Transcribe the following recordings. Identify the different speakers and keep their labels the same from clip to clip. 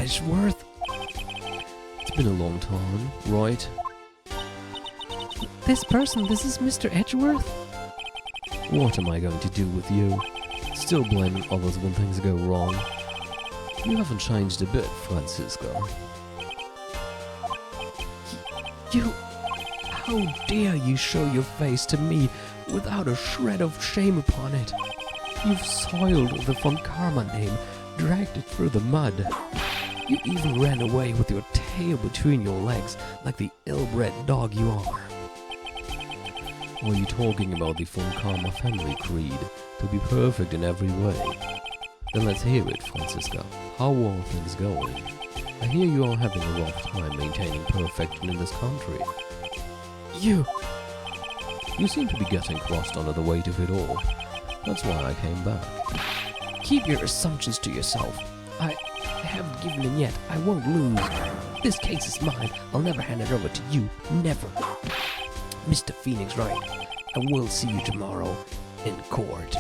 Speaker 1: Edgeworth? It's been a long time, right?
Speaker 2: This is Mr. Edgeworth?
Speaker 1: What am I going to do with you? Still blaming others when things go wrong. You haven't changed a bit, Francisco.
Speaker 2: You... How dare you show your face to me without a shred of shame upon it? You've soiled the von Karma name, dragged it through the mud. You even ran away with your tail between your legs like the ill-bred dog you are.
Speaker 1: Are you talking about the von Karma family creed, to be perfect in every way? Then let's hear it, Francisco. How are things going? I hear you are having a rough time maintaining perfection in this country.
Speaker 2: You
Speaker 1: seem to be getting crossed under the weight of it all. That's why I came back.
Speaker 2: keep your assumptions to yourself. I haven't given in yet. I won't lose. This case is mine. I'll never hand it over to you. Never. Mr. Phoenix Wright, I will see you tomorrow in court.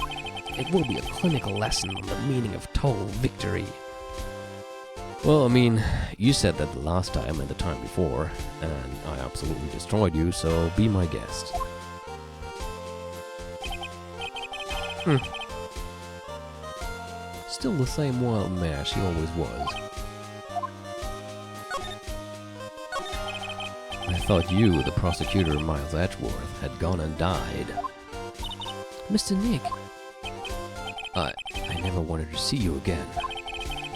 Speaker 2: It will be a clinical lesson on the meaning of total victory.
Speaker 1: Well, I mean, you said that the last time and the time before, and I absolutely destroyed you, so be my guest. Still the same wild mare she always was. I thought you, the prosecutor Miles Edgeworth, had gone and died.
Speaker 2: Mr. Nick,
Speaker 1: I never wanted to see you again.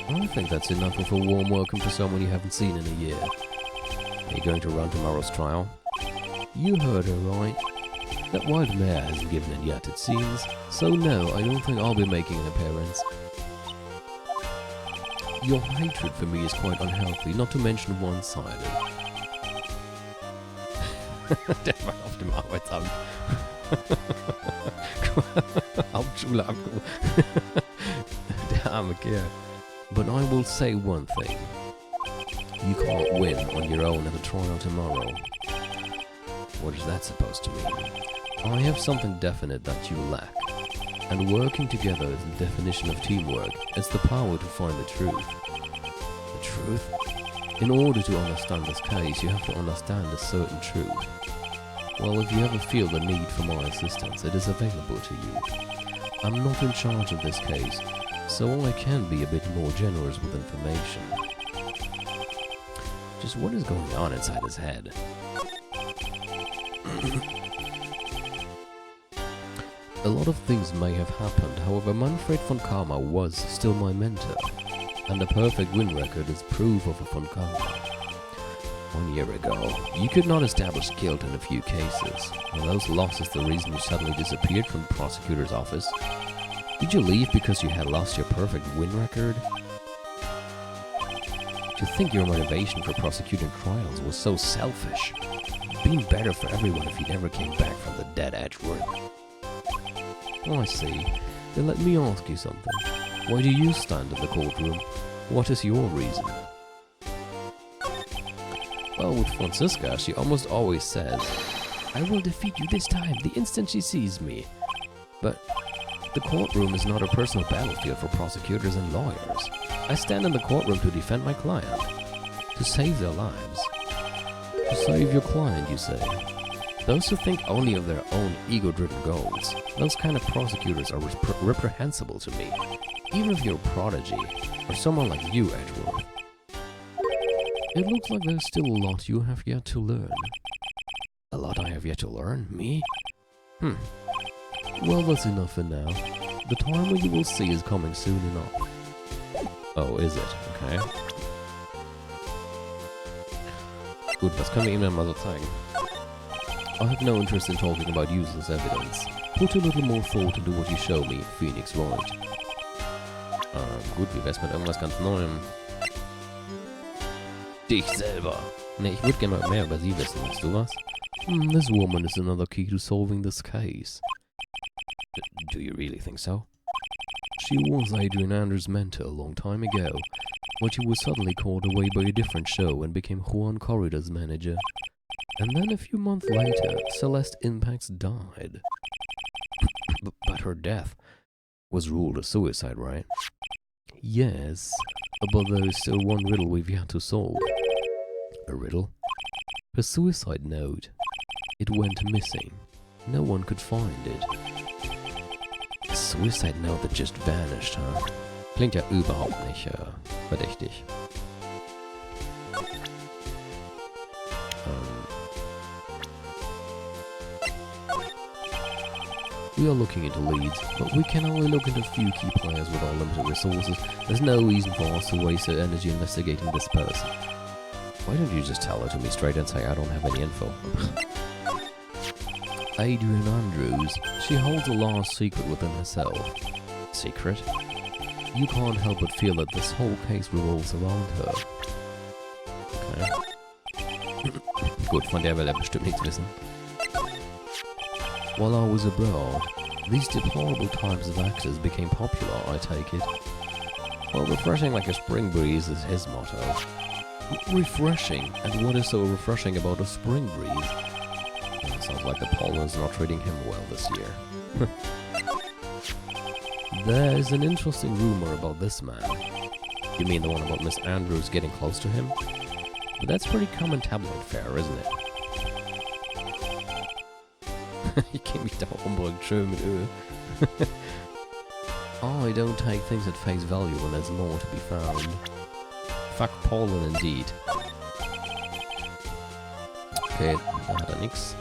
Speaker 1: I think that's enough of a warm welcome to someone you haven't seen in a year. Are you going to run tomorrow's trial? You heard her right. That wild mare hasn't given in yet, it seems. So no, I don't think I'll be making an appearance. Your hatred for me is quite unhealthy, not to mention one-sided. Der war auf dem Arbeitsamt. Hauptschule abgeholt. Der arme Kerl. But I will say one thing. You can't win on your own at a trial tomorrow. What is that supposed to mean? I have something definite that you lack. And working together is the definition of teamwork. It's the power to find the truth. The truth? In order to understand this case, you have to understand a certain truth. Well, if you ever feel the need for my assistance, it is available to you. I'm not in charge of this case, so I can be a bit more generous with information. Just what is going on inside his head? A lot of things may have happened, however Manfred von Karma was still my mentor, and a perfect win record is proof of a von Karma. 1 year ago, you could not establish guilt in a few cases. Are those losses the reason you suddenly disappeared from the prosecutor's office? Did you leave because you had lost your perfect win record? To think your motivation for prosecuting trials was so selfish. Being better for everyone if you never came back from the dead Edgeworth. I see. Then let me ask you something. Why do you stand in the courtroom? What is your reason? Well, with Francisca, she almost always says, I will defeat you this time, the instant she sees me. But the courtroom is not a personal battlefield for prosecutors and lawyers. I stand in the courtroom to defend my client, to save their lives. To save your client, you say? Those who think only of their own ego-driven goals, those kind of prosecutors are reprehensible to me, even if you're a prodigy, or someone like you, Edgeworth. It looks like there's still a lot you have yet to learn. A lot I have yet to learn? Me? Well, that's enough for now. The time when you will see is coming soon enough. Oh, is it? Okay. Gut, was können wir Ihnen mal so zeigen? I have no interest in talking about useless evidence. Put a little more thought into what you show me, Phoenix Wright. Gut, wie wär's mit irgendwas ganz Neuem? Dich selber! Ne, ich würde gerne mal mehr über sie wissen, weißt du was? This woman is another key to solving this case. Do you really think so? She was Adrian Anders' mentor a long time ago, but she was suddenly called away by a different show and became Juan Corrida's manager. And then a few months later, Celeste Impacts died. But her death was ruled a suicide, right? Yes. But there is still one riddle we've yet to solve. A riddle? Her suicide note. It went missing. No one could find it. A suicide note that just vanished, huh? Klingt ja überhaupt nicht verdächtig. We are looking into leads, but we can only look into a few key players with our limited resources. There's no reason for us to waste our energy investigating this person. Why don't you just tell it to me straight and say I don't have any info? Adrian Andrews. She holds a large secret within herself. Secret? You can't help but feel that this whole case revolves around her. Okay. Gut, von der will er bestimmt nichts wissen. While I was abroad, these deplorable types of actors became popular, I take it. Well, refreshing like a spring breeze is his motto. Refreshing? And what is so refreshing about a spring breeze? Well, sounds like the pollen is not treating him well this year. There's an interesting rumor about this man. You mean the one about Miss Andrews getting close to him? But that's pretty common tabloid fare, isn't it? Ich kenne mich da umbringt schön mit Öl. I don't take things at face value when there's more to be found. Fuck pollen indeed. Okay, da hat er nix.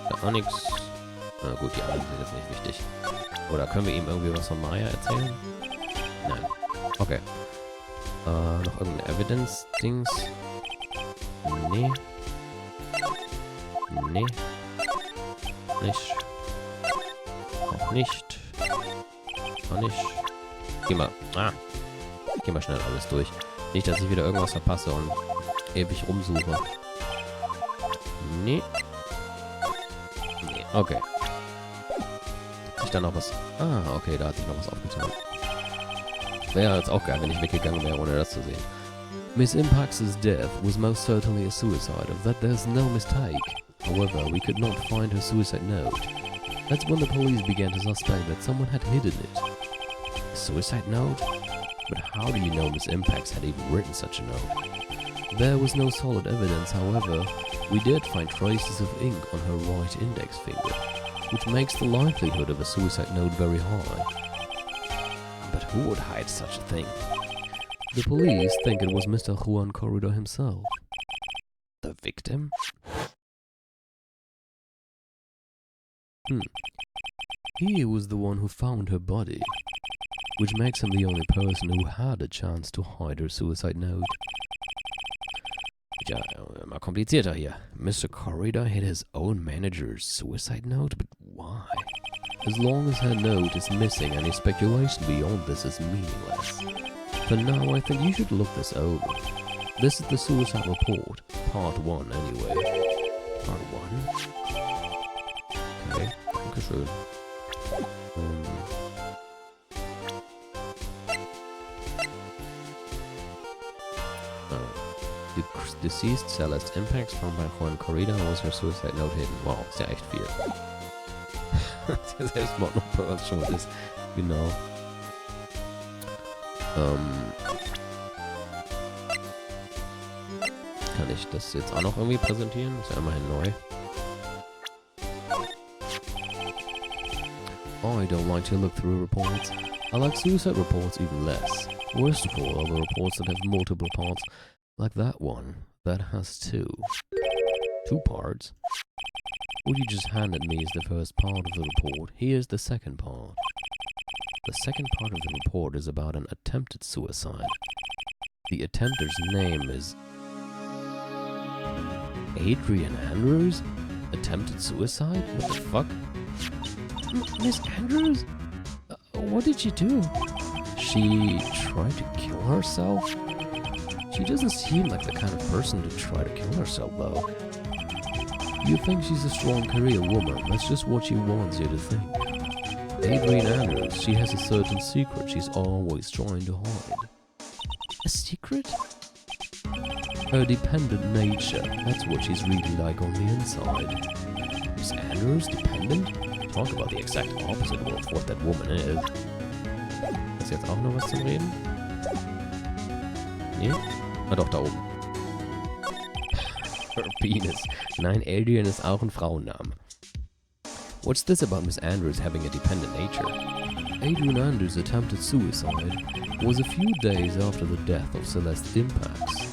Speaker 1: Da auch nix. Na gut, die anderen sind jetzt nicht wichtig. Oder können wir ihm irgendwie was von Maya erzählen? Nein. Okay. Noch irgendein Evidence-Dings? Nee. Nee. Nicht. Auch nicht. Auch nicht. Geh mal. Geh mal schnell alles durch. Nicht, dass ich wieder irgendwas verpasse und ewig rumsuche. Nee. Nee. Okay. Hat sich da noch was... okay, da hat sich noch was aufgetan. Wäre jetzt auch geil, wenn ich weggegangen wäre, ohne das zu sehen. Miss Impax's death was most certainly a suicide, of that there's no mistake. However, we could not find her suicide note. That's when the police began to suspect that someone had hidden it. A suicide note? But how do you know Miss Impax had even written such a note? There was no solid evidence, however. We did find traces of ink on her right index finger, which makes the likelihood of a suicide note very high. But who would hide such a thing? The police think it was Mr. Juan Corridor himself. The victim? He was the one who found her body, which makes him the only person who had a chance to hide her suicide note. Ja, mal komplizierter hier. Mr. Corridor hid his own manager's suicide note, but why? As long as her note is missing, any speculation beyond this is meaningless. For now, I think you should look this over. This is the suicide report, part 1 anyway. Part 1? Okay, dankeschön. The deceased Celeste Impax found by Juan Corrida was her suicide note hidden. Wow, ist ja echt viel. Der Selbstmord noch bei was schon ist. Genau. Kann ich das jetzt auch noch irgendwie präsentieren? Ist ja immerhin neu. I don't like to look through reports. I like suicide reports even less. Worst of all are the reports that have multiple parts, like that one, that has 2. 2 parts? What you just handed me is the first part of the report. Here's the second part. The second part of the report is about an attempted suicide. The attempter's name is... Adrian Andrews? Attempted suicide? What the fuck? Miss Andrews? What did she do? She tried to kill herself? She doesn't seem like the kind of person to try to kill herself, though. You think she's a strong career woman, that's just what she wants you to think. Adrian Andrews, she has a certain secret she's always trying to hide. A secret? Her dependent nature, that's what she's really like on the inside. Miss Andrews dependent? Talk about the exact opposite of what that woman is. Ist jetzt auch noch was zum Reden? Nee? Ah doch, da oben. Her penis. Nein, Adrian ist auch ein Frauenname. What's this about Miss Andrews having a dependent nature? Adrian Andrews' attempted suicide was a few days after the death of Celeste Impax.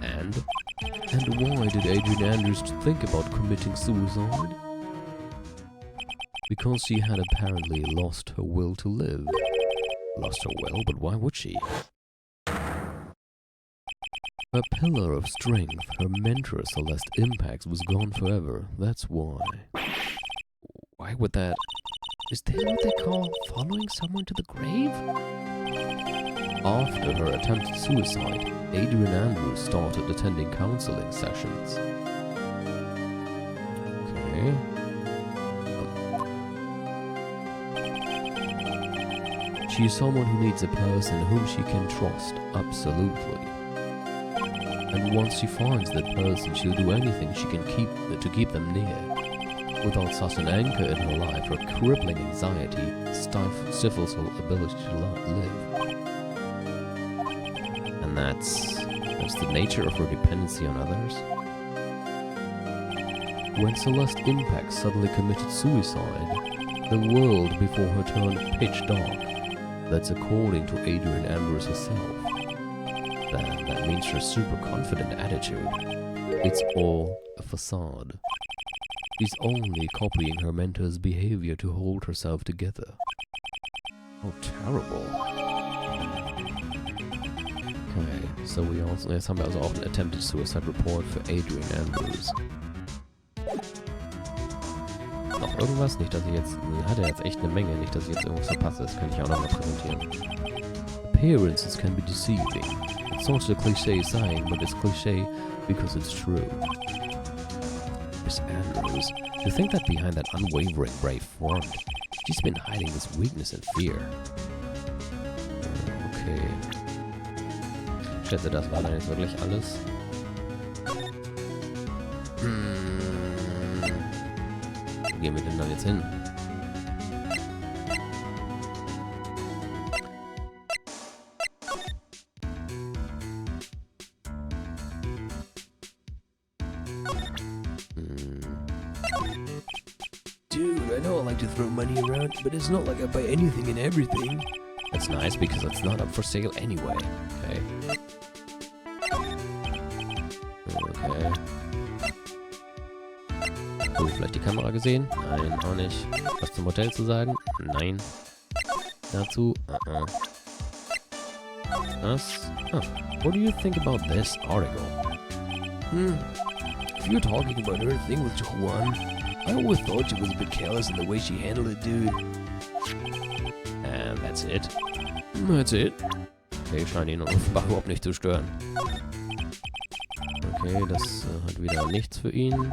Speaker 1: And why did Adrian Andrews think about committing suicide? Because she had apparently lost her will to live. Lost her will? But why would she? Her pillar of strength, her mentor Celeste Impax, was gone forever. That's why. Why would that... Is that what they call following someone to the grave? After her attempted suicide, Adrian Andrews started attending counseling sessions. Okay. She is someone who needs a person whom she can trust, absolutely. And once she finds that person, she'll do anything she can to keep them near. Without such an anchor in her life, her crippling anxiety stifles her ability to live. And that's the nature of her dependency on others. When Celeste Impax suddenly committed suicide, the world before her turned pitch dark. That's according to Adrian Andrews herself. That means her super confident attitude. It's all a facade. She's only copying her mentor's behavior to hold herself together. Oh, terrible. Okay, so jetzt haben wir also auch einen Attempted Suicide Report für Adrian Andrews. Noch irgendwas? Nicht, dass ich jetzt... Hat er jetzt echt eine Menge, nicht, dass ich jetzt irgendwas verpasse. Das könnte ich auch nochmal präsentieren. Appearances can be deceiving. It's not a cliché saying, but it's cliché because it's true. Miss Andrews, to think that behind that unwavering brave front, she's been hiding this weakness and fear. Okay. Ich schätze, das war dann jetzt wirklich alles. Wo gehen wir denn dann jetzt hin?
Speaker 2: Dude, I know I like to throw money around, but it's not like I buy anything and everything.
Speaker 1: That's nice because it's not up for sale anyway. Okay. Okay. Oh, vielleicht die Kamera gesehen? Nein, auch nicht. Was zum Hotel zu sagen? Nein. Dazu? Was? Huh. What do you think about this article?
Speaker 2: If you're talking about her thing with Juan, I always thought she was a bit careless in the way she handled it, dude.
Speaker 1: And that's it. That's it. Okay, scheint ihn offenbar überhaupt nicht zu stören. Okay, das hat wieder nichts für ihn.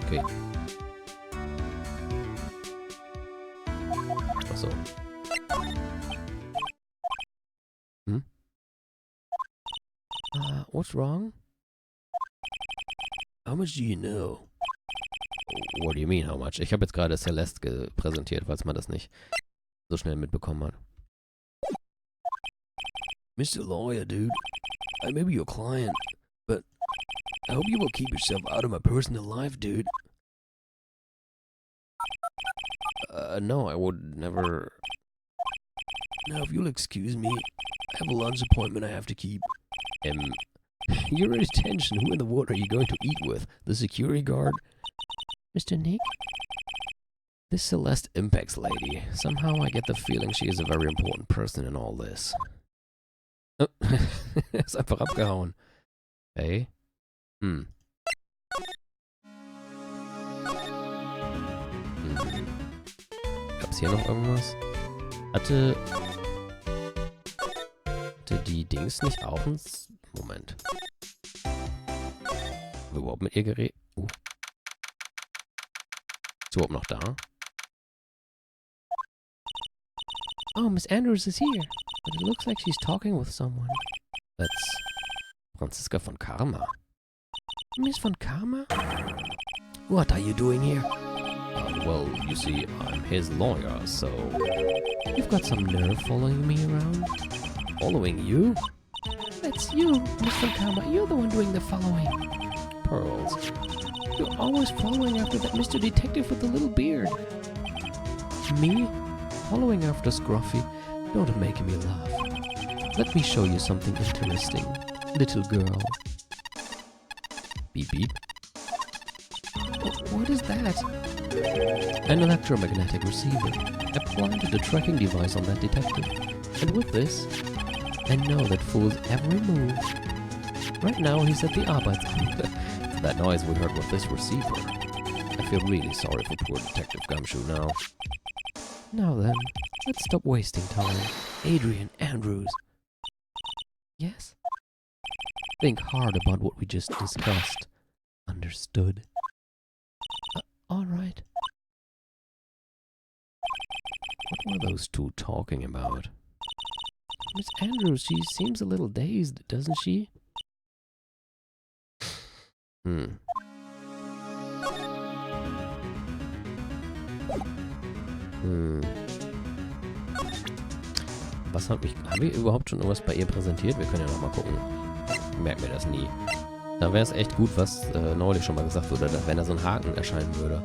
Speaker 1: Okay. Achso. What's wrong?
Speaker 2: How much do you know?
Speaker 1: What do you mean, how much? Ich habe jetzt gerade Celeste präsentiert, falls man das nicht so schnell mitbekommen hat.
Speaker 2: Mr. Lawyer, dude, I may be your client, but I hope you will keep yourself out of my personal life, dude.
Speaker 1: No, I would never...
Speaker 2: Now, if you'll excuse me, I have a lunch appointment I have to keep.
Speaker 1: You're in detention. Who in the world are you going to eat with? The security guard? Mr. Nick? This Celeste Impax lady. Somehow I get the feeling she is a very important person in all this. Oh, ist einfach abgehauen. Hey? Gab's hier noch irgendwas? Hatte die Dings nicht auch ein... Moment. Haben wir überhaupt mit ihr geredet? Ist sie überhaupt noch da?
Speaker 2: Oh, Miss Andrews is here, but it looks like she's talking with someone.
Speaker 1: That's Franziska von Karma.
Speaker 2: Miss von Karma? What are you doing here?
Speaker 1: Well, you see, I'm his lawyer, so...
Speaker 2: You've got some nerve following me around.
Speaker 1: Following you?
Speaker 2: That's you, Mr. Kama. You're the one doing the following.
Speaker 1: Pearls.
Speaker 2: You're always following after that Mr. Detective with the little beard.
Speaker 1: Me? Following after Scruffy? Don't make me laugh. Let me show you something interesting, little girl. Beep beep.
Speaker 2: What is that?
Speaker 1: An electromagnetic receiver. I planted a tracking device on that detective. And with this, I know that fool's every move. Right now he's at the Arbeitsamt. It's that noise we heard with this receiver. I feel really sorry for poor Detective Gumshoe now.
Speaker 2: Now then, let's stop wasting time.
Speaker 1: Adrian Andrews.
Speaker 2: Yes?
Speaker 1: Think hard about what we just discussed. Understood?
Speaker 2: All right.
Speaker 1: What were those two talking about?
Speaker 2: Miss Andrews, she seems a little dazed, doesn't she?
Speaker 1: Hm. Was haben wir überhaupt schon irgendwas bei ihr präsentiert? Wir können ja noch mal gucken. Ich merke mir das nie. Da wäre es echt gut, was neulich schon mal gesagt wurde, dass, wenn da so ein Haken erscheinen würde.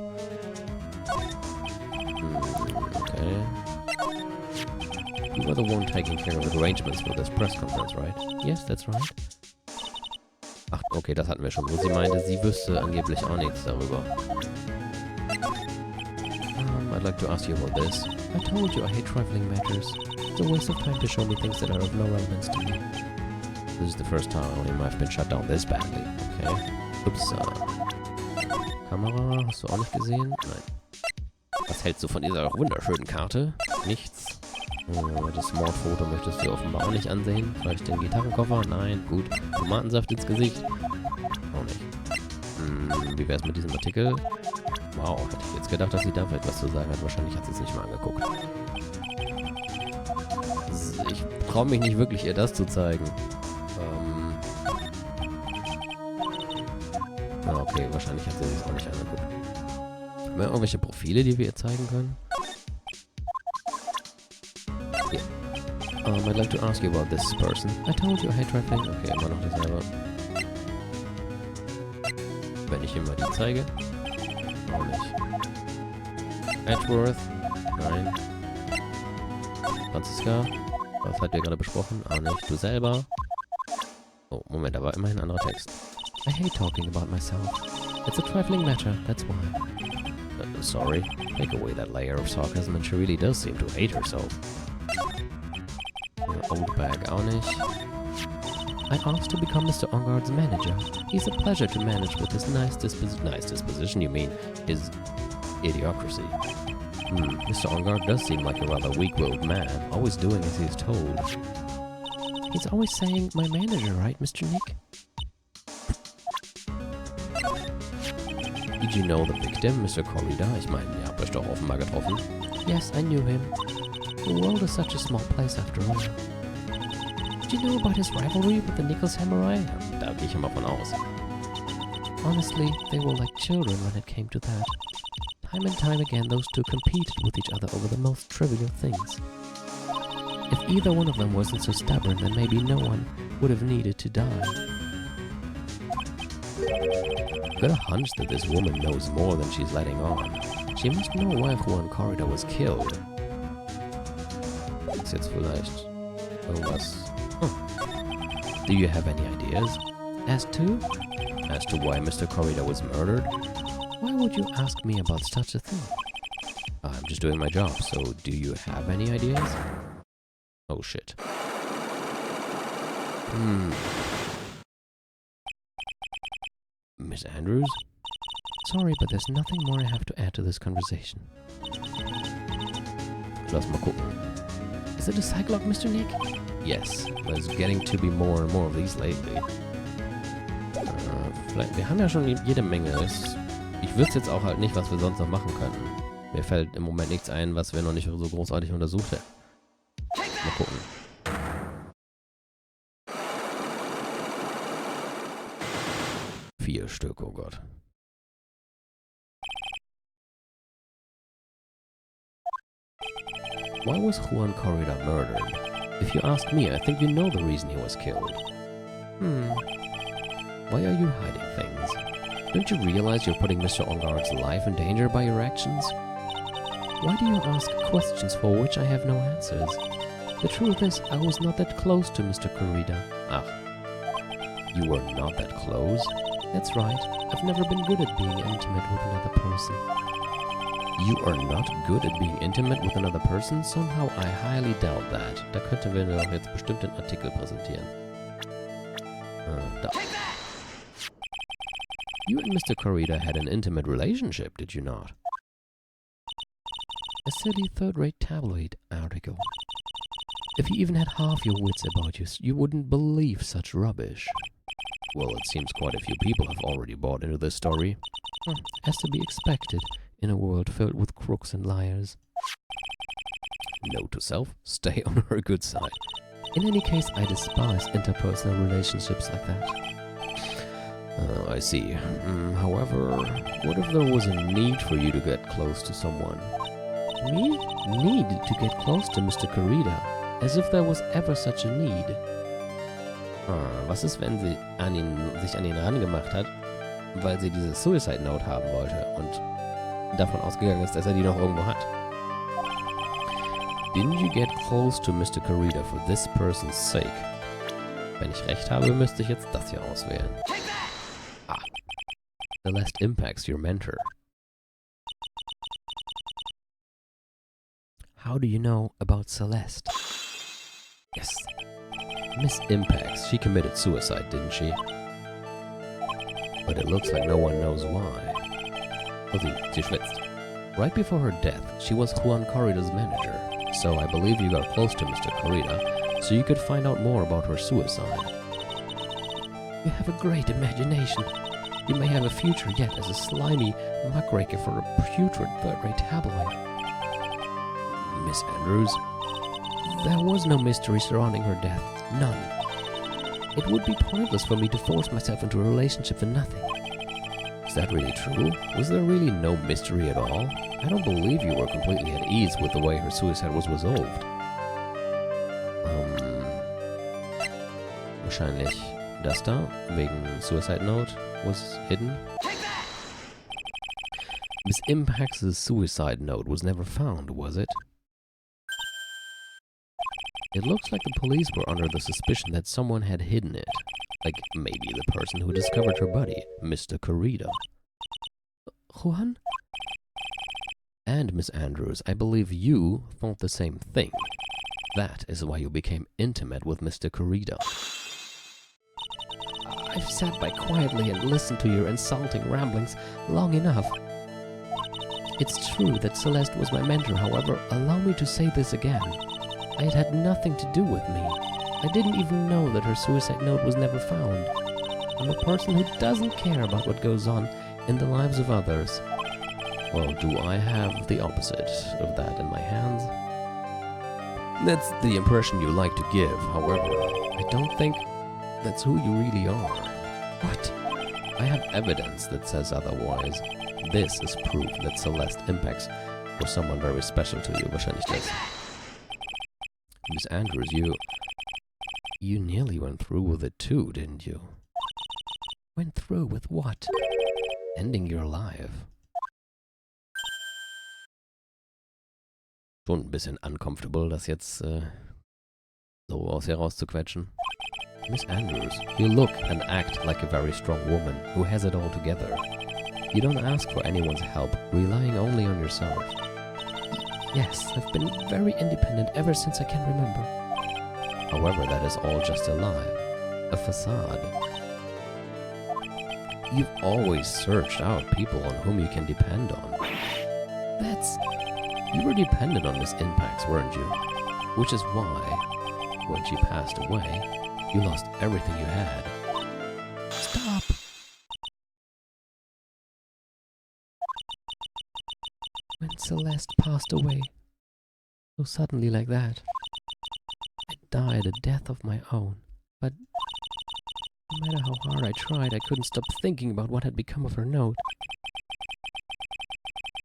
Speaker 1: Okay. You were the one taking care of the arrangements for this press conference, right?
Speaker 2: Yes, that's right.
Speaker 1: Ach, okay, das hatten wir schon. Wo sie meinte, sie wüsste angeblich auch nichts darüber. I'd like to ask you about this.
Speaker 2: I told you I hate trifling matters. It's a waste of time to show me things that are of no relevance to me.
Speaker 1: This is the first time I've been shut down this badly. Okay. Ups. Kamera, hast du auch nicht gesehen? Nein. Was hältst du von dieser wunderschönen Karte? Nichts. Das Mordfoto möchtest du offenbar auch nicht ansehen. Vielleicht den Gitarrenkoffer? Nein. Gut. Tomatensaft ins Gesicht? Auch nicht. Wie wär's mit diesem Artikel? Wow, hätte ich jetzt gedacht, dass sie da etwas zu sagen hat. Wahrscheinlich hat sie es nicht mal angeguckt. Ich traue mich nicht wirklich, ihr das zu zeigen. Okay, wahrscheinlich hat sie es auch nicht angeguckt. Haben wir irgendwelche Profile, die wir ihr zeigen können? Hier. I'd like to ask you about this person.
Speaker 2: I told you I hate trifling.
Speaker 1: Okay, immer noch dasselbe. Wenn ich ihm mal die zeige? Auch nicht. Edgeworth? Nein. Franziska? Was habt ihr gerade besprochen? Auch nicht. Du selber? Oh, Moment, da war immerhin ein anderer Text.
Speaker 2: I hate talking about myself. It's a trifling matter, that's why.
Speaker 1: Sorry. Take away that layer of sarcasm and she really does seem to hate herself. Old bag auch nicht.
Speaker 2: I asked to become Mr. Ongard's manager. He's a pleasure to manage with his
Speaker 1: Nice disposition, you mean? His idiocracy. Mr. Ongard does seem like a rather weak-willed man, always doing as he is told.
Speaker 2: He's always saying, my manager, right, Mr. Nick?
Speaker 1: Did you know the victim, Mr. Corrida? Ich meine, ihr habt euch doch offenbar getroffen.
Speaker 2: Yes, I knew him. The world is such a small place after all. Did you know about his rivalry with the Nichols Samurai?
Speaker 1: Da gehe ich immer von aus.
Speaker 2: Honestly, they were like children when it came to that. Time and time again, those two competed with each other over the most trivial things. If either one of them wasn't so stubborn, then maybe no one would have needed to die.
Speaker 1: I've got a hunch that this woman knows more than she's letting on. She must know why Juan Corrida was killed. Ist jetzt vielleicht irgendwas... Do you have any ideas?
Speaker 2: As to?
Speaker 1: As to why Mr. Corrida was murdered?
Speaker 2: Why would you ask me about such a thing?
Speaker 1: I'm just doing my job, so do you have any ideas? Oh shit. Miss Andrews?
Speaker 2: Sorry, but there's nothing more I have to add to this conversation.
Speaker 1: Lass mal gucken.
Speaker 2: Is it a cyclops, Mr. Nick?
Speaker 1: Yes, there's getting to be more and more of these lately. Vielleicht, wir haben ja schon jede Menge. Ich wüsste jetzt auch halt nicht, was wir sonst noch machen könnten. Mir fällt im Moment nichts ein, was wir noch nicht so großartig untersucht hätten. Mal gucken. 4 Stück, oh Gott. Why was Juan Corrida murdered? If you ask me, I think you know the reason he was killed. Why are you hiding things? Don't you realize you're putting Mr. Engarde's life in danger by your actions? Why do you ask questions for which I have no answers? The truth is, I was not that close to Mr. Corrida. Ah, you were not that close? That's right. I've never been good at being intimate with another person. You are not good at being intimate with another person? Somehow I highly doubt that. Da könnten wir doch jetzt bestimmt den Artikel präsentieren. Da. You and Mr. Corrida had an intimate relationship, did you not? A silly third-rate tabloid article. If you even had half your wits about you, you wouldn't believe such rubbish. Well, it seems quite a few people have already bought into this story. As to be expected in a world filled with crooks and liars. Note to self, stay on her good side. In any case, I despise interpersonal relationships like that. I see. However, what if there was a need for you to get close to someone? Me? Need to get close to Mr. Corrida? As if there was ever such a need. Was ist, wenn sie sich an ihn rangemacht hat, weil sie diese Suicide Note haben wollte und davon ausgegangen ist, dass die noch irgendwo hat? Didn't you get close to Mr. Corrida for this person's sake? Wenn ich recht habe, müsste ich jetzt das hier auswählen. Ah. Celeste impacts your mentor. How do you know about Celeste? Yes. Miss Impacts, she committed suicide, didn't she? But it looks like no one knows why. Oh, sie schwitzt. Right before her death, she was Juan Corrida's manager, so I believe you got close to Mr. Corrida, so you could find out more about her suicide. You have a great imagination. You may have a future yet as a slimy muckraker for a putrid third-rate tabloid. Miss Andrews, there was no mystery surrounding her death. None. It would be pointless for me to force myself into a relationship for nothing. Is that really true? Was there really no mystery at all? I don't believe you were completely at ease with the way her suicide was resolved. Wahrscheinlich das da, wegen Suicide Note, was hidden. Miss Impacts' suicide note was never found, was it? It looks like the police were under the suspicion that someone had hidden it. Like, maybe the person who discovered her body, Mr. Corrida. Juan? And, Miss Andrews, I believe you thought the same thing. That is why you became intimate with Mr. Corrida. I've sat by quietly and listened to your insulting ramblings long enough. It's true that Celeste was my mentor, however, allow me to say this again. It had nothing to do with me. I didn't even know that her suicide note was never found. I'm a person who doesn't care about what goes on in the lives of others. Well, do I have the opposite of that in my hands? That's the impression you like to give, however, I don't think that's who you really are. What? I have evidence that says otherwise. This is proof that Celeste Impacts was someone very special to you, wahrscheinlich das. Miss Andrews, you nearly went through with it too, didn't you? Went through with what? Ending your life. Schon ein bisschen uncomfortable, das jetzt so aus herauszuquetschen. Miss Andrews, you look and act like a very strong woman who has it all together. You don't ask for anyone's help, relying only on yourself. Yes, I've been very independent ever since I can remember. However, that is all just a lie, a facade. You've always searched out people on whom you can depend on. You were dependent on Miss Impacts, weren't you? Which is why, when she passed away, you lost everything you had. Stop! When Celeste passed away, so suddenly like that, I died a death of my own. But no matter how hard I tried, I couldn't stop thinking about what had become of her note.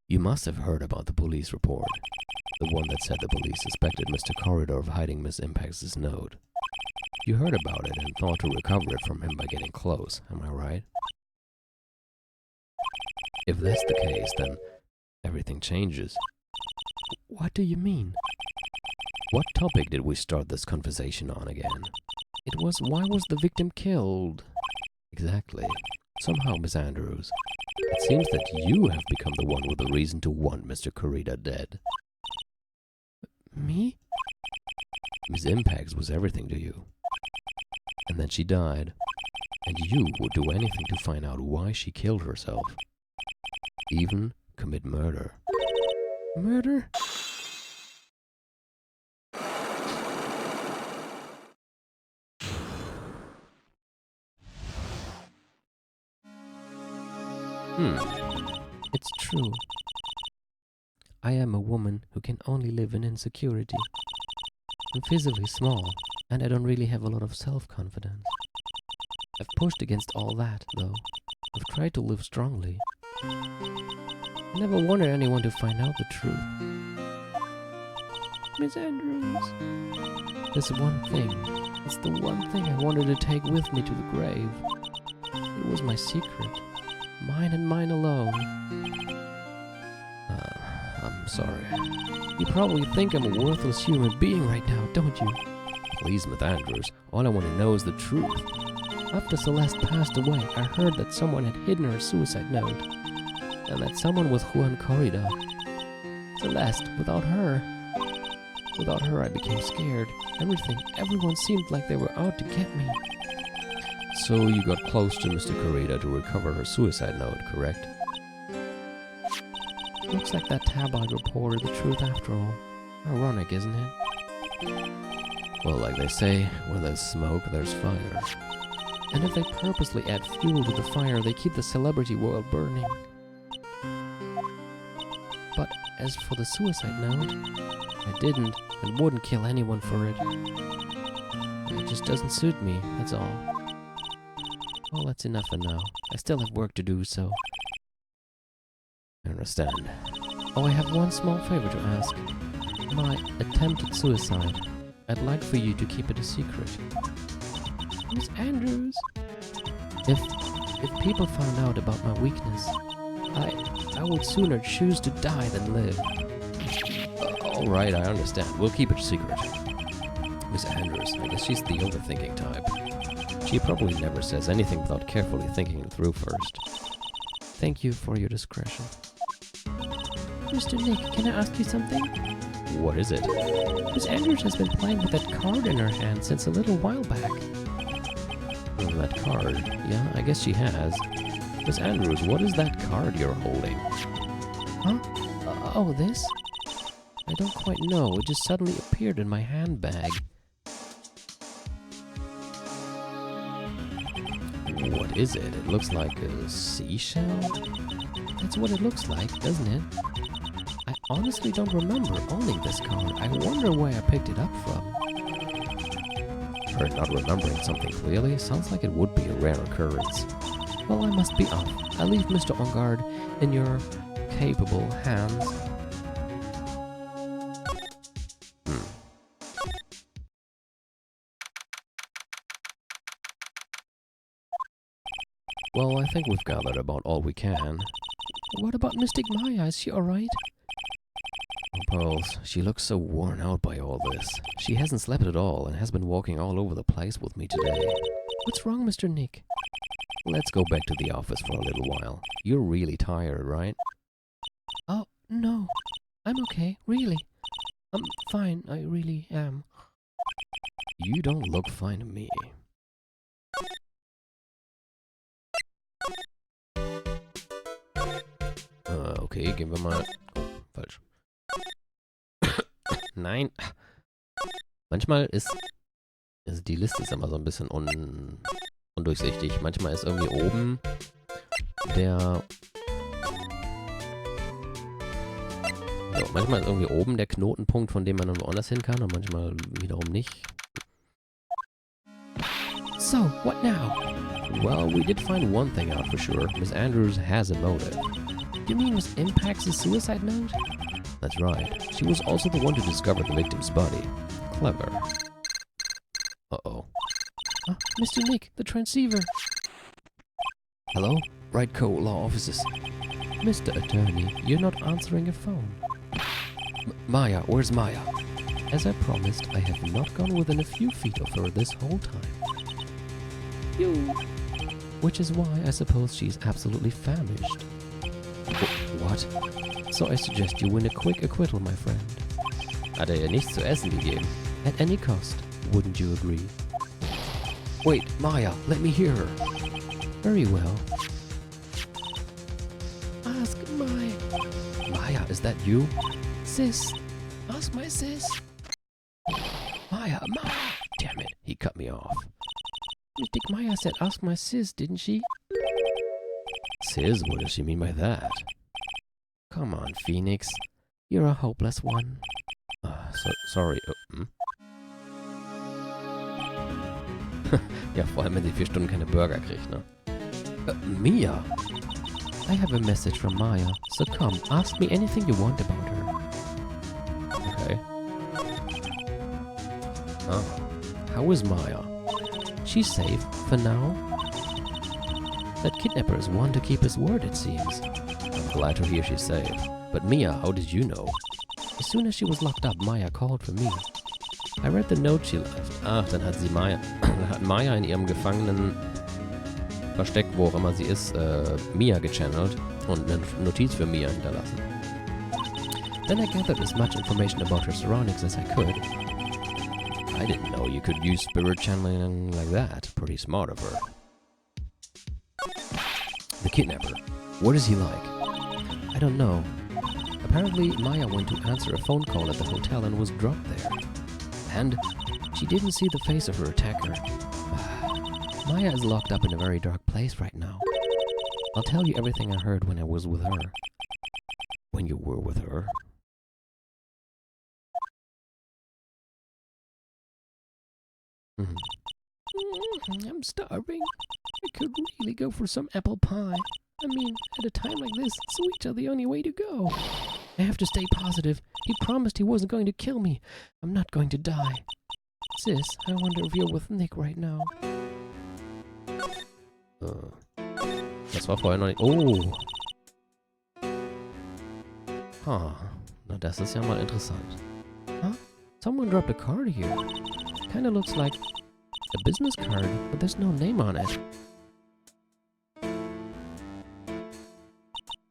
Speaker 1: You must have heard about the police report. The one that said the police suspected Mr. Corridor of hiding Miss Impact's note. You heard about it and thought to recover it from him by getting close, am I right? If that's the case, then everything changes.
Speaker 2: What do you mean?
Speaker 1: What topic did we start this conversation on again?
Speaker 2: It was, why was the victim killed?
Speaker 1: Exactly. Somehow, Miss Andrews, it seems that you have become the one with the reason to want Mr. Corrida dead.
Speaker 2: Me?
Speaker 1: Miss Impax was everything to you. And then she died. And you would do anything to find out why she killed herself. Even commit murder.
Speaker 2: Murder? It's true. I am a woman who can only live in insecurity. I'm physically small, and I don't really have a lot of self-confidence. I've pushed against all that, though. I've tried to live strongly. I never wanted anyone to find out the truth. Miss Andrews, there's one thing. It's the one thing I wanted to take with me to the grave. It was my secret. Mine and mine alone.
Speaker 1: I'm sorry.
Speaker 2: You probably think I'm a worthless human being right now, don't you?
Speaker 1: Please, Miss Andrews, all I want to know is the truth.
Speaker 2: After Celeste passed away, I heard that someone had hidden her suicide note. And that someone was Juan Corrida. Celeste, without her I became scared. Everyone seemed like they were out to get me.
Speaker 1: So you got close to Mr. Corrida to recover her suicide note, correct?
Speaker 2: Looks like that tabloid reported the truth after all. Ironic, isn't it?
Speaker 1: Well, like they say, where there's smoke, there's fire.
Speaker 2: And if they purposely add fuel to the fire, they keep the celebrity world burning. But as for the suicide note, I didn't and wouldn't kill anyone for it. It just doesn't suit me, that's all. Well, that's enough for now. I still have work to do, so...
Speaker 1: I understand.
Speaker 2: Oh, I have one small favor to ask. My attempted suicide. I'd like for you to keep it a secret. Miss Andrews! If people found out about my weakness, I would sooner choose to die than live.
Speaker 1: All right, I understand. We'll keep it a secret. Miss Andrews, I guess she's the overthinking type. She probably never says anything without carefully thinking it through first.
Speaker 2: Thank you for your discretion. Mr. Nick, can I ask you something?
Speaker 1: What is it?
Speaker 2: Miss Andrews has been playing with that card in her hand since a little while back.
Speaker 1: Oh, that card? Yeah, I guess she has. Miss Andrews, what is that card you're holding?
Speaker 2: Huh? Oh, this? I don't quite know. It just suddenly appeared in my handbag.
Speaker 1: What is it? It looks like a seashell?
Speaker 2: That's what it looks like, doesn't it? I honestly don't remember owning this card. I wonder where I picked it up from.
Speaker 1: Her not remembering something clearly sounds like it would be a rare occurrence.
Speaker 2: Well, I must be off. I leave Mr. Engard in your capable hands.
Speaker 1: Well, I think we've gathered about all we can.
Speaker 2: What about Mystic Maya? Is she alright?
Speaker 1: Oh, Pearls, she looks so worn out by all this. She hasn't slept at all and has been walking all over the place with me today.
Speaker 2: What's wrong, Mr. Nick?
Speaker 1: Let's go back to the office for a little while. You're really tired, right?
Speaker 2: Oh, no. I'm okay, really. I'm fine, I really am.
Speaker 1: You don't look fine to me. Okay, gehen wir mal... Oh, falsch. Nein. Manchmal ist die Liste ist immer so ein bisschen undurchsichtig. Manchmal ist irgendwie oben der... So, manchmal ist irgendwie oben der Knotenpunkt, von dem man dann woanders hin kann, und manchmal wiederum nicht.
Speaker 2: So, what now?
Speaker 1: Well, we did find one thing out for sure. Miss Andrews has a motive.
Speaker 2: You mean Miss Impax's suicide note?
Speaker 1: That's right. She was also the one to discover the victim's body. Clever. Uh-oh.
Speaker 2: Mr. Nick, the transceiver.
Speaker 1: Hello? Right Co. Law Offices. Mr. Attorney, you're not answering your phone. Maya, where's Maya? As I promised, I have not gone within a few feet of her this whole time.
Speaker 2: You.
Speaker 1: Which is why I suppose she's absolutely famished. What? So I suggest you win a quick acquittal, my friend. Hat er ihr nichts zu essen gegeben? At any cost, wouldn't you agree? Wait, Maya, let me hear her. Very well.
Speaker 2: Ask my...
Speaker 1: Maya, is that you?
Speaker 2: sis. Ask my sis.
Speaker 1: Maya, Maya! Damn it, he cut me off.
Speaker 2: Mystic Maya said ask my sis, didn't she?
Speaker 1: Sis, what does she mean by that? Come on, Phoenix. You're a hopeless one. Sorry. Ja, vor allem, wenn sie 4 Stunden keine Burger kriegt, ne? Mia! I have a message from Maya, so come, ask me anything you want about her. Okay. Oh. How is Maya? She's safe, for now. That kidnapper is one to keep his word, it seems. I'm glad to hear she's safe. But Mia, how did you know? As soon as she was locked up, Maya called for me. I read the note she left. Ach, dann hat sie Maya in ihrem Gefangenen Versteck, wo auch immer sie ist, Mia gechannelt und eine Notiz für Mia hinterlassen. Then I gathered as much information about her surroundings as I could. I didn't know you could use spirit channeling like that. Pretty smart of her. The kidnapper. What is he like? I don't know. Apparently, Maya went to answer a phone call at the hotel and was dropped there. And she didn't see the face of her attacker. Maya is locked up in a very dark place right now. I'll tell you everything I heard when I was with her. When you were with her?
Speaker 2: I'm starving. I could really go for some apple pie. I mean, at a time like this, sweets are the only way to go. I have to stay positive. He promised he wasn't going to kill me. I'm not going to die. Sis, I wonder if you're with Nick right now.
Speaker 1: Das war vorher noch nicht... Oh! Na das ist ja mal interessant.
Speaker 2: Huh? Someone dropped a card here. Kinda looks like a business card, but there's no name on it.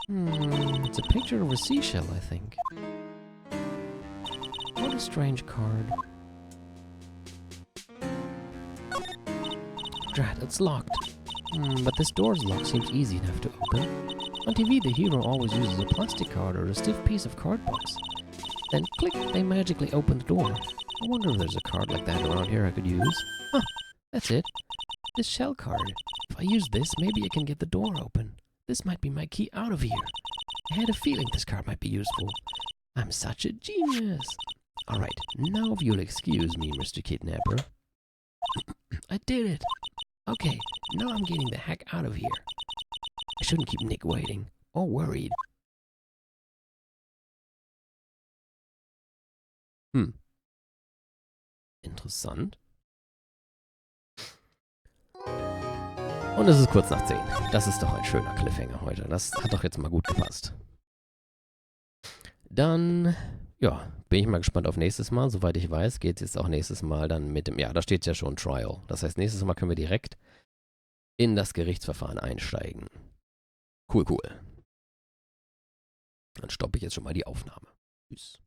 Speaker 1: It's a picture of a seashell, I think. What a strange card.
Speaker 2: Drat, it's locked. But this door's lock seems easy enough to open. On TV, the hero always uses a plastic card or a stiff piece of cardboard. Then click, they magically open the door.
Speaker 1: I wonder if there's a card like that around here I could use.
Speaker 2: Huh, that's it. This shell card. If I use this, maybe I can get the door open. This might be my key out of here. I had a feeling this card might be useful. I'm such a genius.
Speaker 1: Alright, now if you'll excuse me, Mr. Kidnapper.
Speaker 2: I did it. Okay, now I'm getting the heck out of here. I shouldn't keep Nick waiting, or worried.
Speaker 1: Interessant. Und es ist kurz nach 10. Das ist doch ein schöner Cliffhanger heute. Das hat doch jetzt mal gut gepasst. Dann, ja, bin ich mal gespannt auf nächstes Mal. Soweit ich weiß, geht es jetzt auch nächstes Mal dann mit dem, ja, da steht ja schon Trial. Das heißt, nächstes Mal können wir direkt in das Gerichtsverfahren einsteigen. Cool, cool. Dann stoppe ich jetzt schon mal die Aufnahme. Tschüss.